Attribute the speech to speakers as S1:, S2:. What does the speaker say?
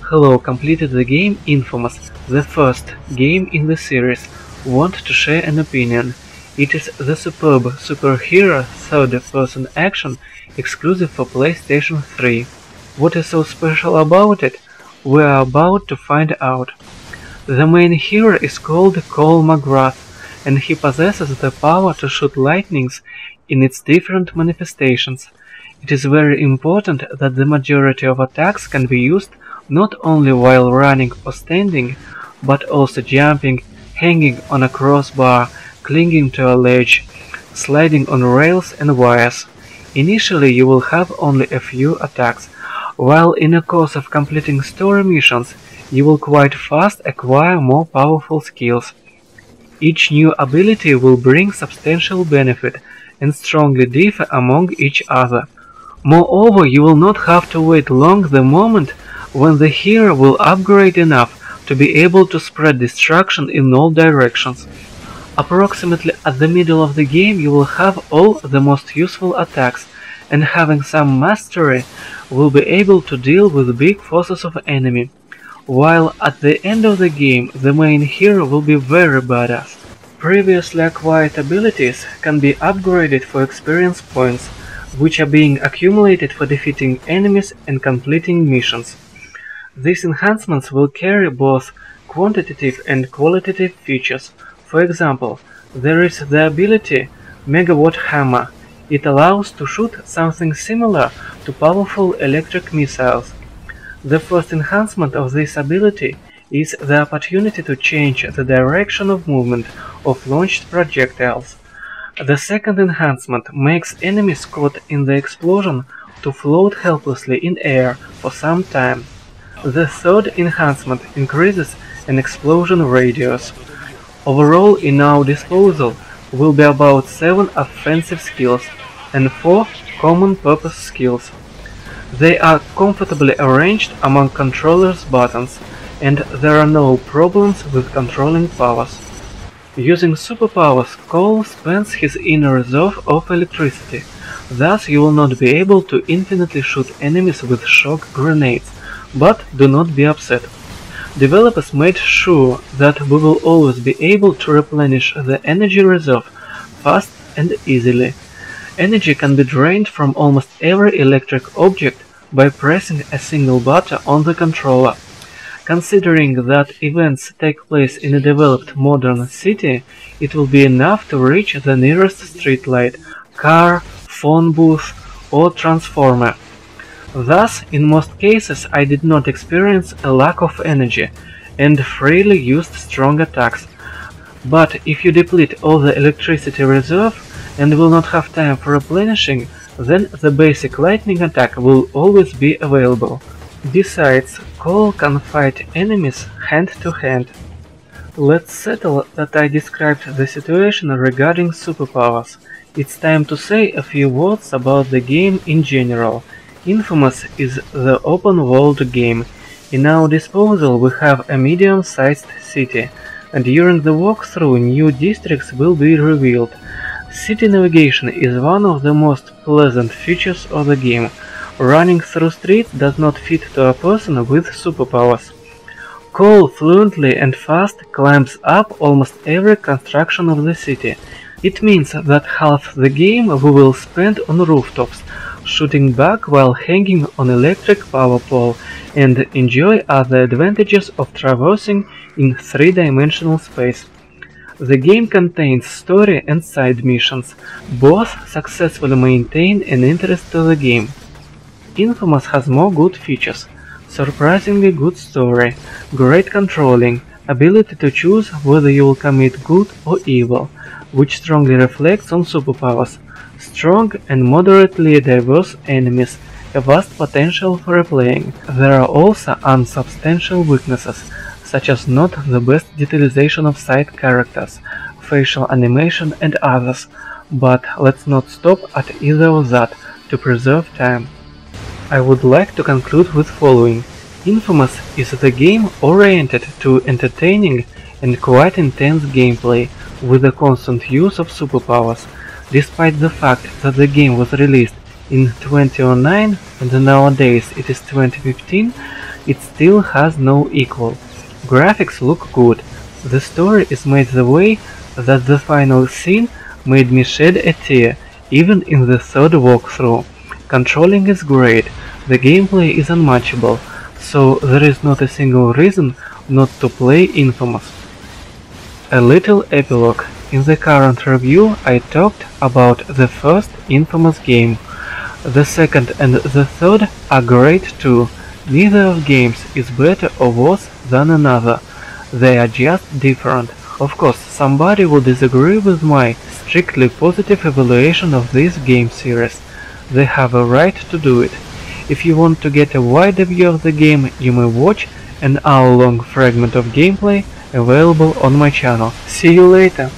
S1: Hello completed the game inFamous, the first game in the series. Want to share an opinion. It is the superb superhero third-person action exclusive for PlayStation 3. What is so special about it? We are about to find out. The main hero is called Cole McGrath, and he possesses the power to shoot lightnings in its different manifestations. It is very important that the majority of attacks can be used not only while running or standing, but also jumping, hanging on a crossbar, clinging to a ledge, sliding on rails and wires. Initially you will have only a few attacks, while in the course of completing story missions you will quite fast acquire more powerful skills. Each new ability will bring substantial benefit and strongly differ among each other. Moreover, you will not have to wait long the moment when the hero will upgrade enough to be able to spread destruction in all directions. Approximately at the middle of the game you will have all the most useful attacks, and having some mastery will be able to deal with big forces of enemy, while at the end of the game the main hero will be very badass. Previously acquired abilities can be upgraded for experience points, which are being accumulated for defeating enemies and completing missions. These enhancements will carry both quantitative and qualitative features. For example, there is the ability Megawatt Hammer. It allows to shoot something similar to powerful electric missiles. The first enhancement of this ability is the opportunity to change the direction of movement of launched projectiles. The second enhancement makes enemies caught in the explosion to float helplessly in air for some time. The third enhancement increases an explosion radius. Overall, in our disposal will be about 7 offensive skills and 4 common-purpose skills. They are comfortably arranged among controller's buttons, and there are no problems with controlling powers. Using superpowers, Cole spends his inner reserve of electricity, thus you will not be able to infinitely shoot enemies with shock grenades, but do not be upset. Developers made sure that we will always be able to replenish the energy reserve fast and easily. Energy can be drained from almost every electric object by pressing a single button on the controller. Considering that events take place in a developed modern city, it will be enough to reach the nearest streetlight, car, phone booth or transformer. Thus, in most cases I did not experience a lack of energy and freely used strong attacks. But if you deplete all the electricity reserve and will not have time for replenishing, then the basic lightning attack will always be available. Besides, Cole can fight enemies hand to hand. Let's settle that I described the situation regarding superpowers. It's time to say a few words about the game in general. inFamous is the open-world game. In our disposal we have a medium-sized city, and during the walkthrough new districts will be revealed. City navigation is one of the most pleasant features of the game. Running through streets does not fit to a person with superpowers. Cole fluently and fast climbs up almost every construction of the city. It means that half the game we will spend on rooftops, shooting back while hanging on electric power pole, and enjoy other advantages of traversing in three-dimensional space. The game contains story and side missions. Both successfully maintain an interest to the game. inFamous has more good features: surprisingly good story, great controlling, ability to choose whether you will commit good or evil, which strongly reflects on superpowers, strong and moderately diverse enemies, a vast potential for replaying. There are also unsubstantial weaknesses, such as not the best detalization of side characters, facial animation and others, but let's not stop at either of that to preserve time. I would like to conclude with following. inFamous is the game oriented to entertaining and quite intense gameplay with the constant use of superpowers. Despite the fact that the game was released in 2009 and nowadays it is 2015, it still has no equal. Graphics look good, the story is made the way that the final scene made me shed a tear, even in the third walkthrough. Controlling is great, the gameplay is unmatchable, so there is not a single reason not to play inFamous. A little epilogue. In the current review I talked about the first inFamous game. The second and the third are great too. Neither of games is better or worse than another. They are just different. Of course, somebody will disagree with my strictly positive evaluation of this game series. They have a right to do it. If you want to get a wider view of the game, you may watch an hour-long fragment of gameplay available on my channel. See you later!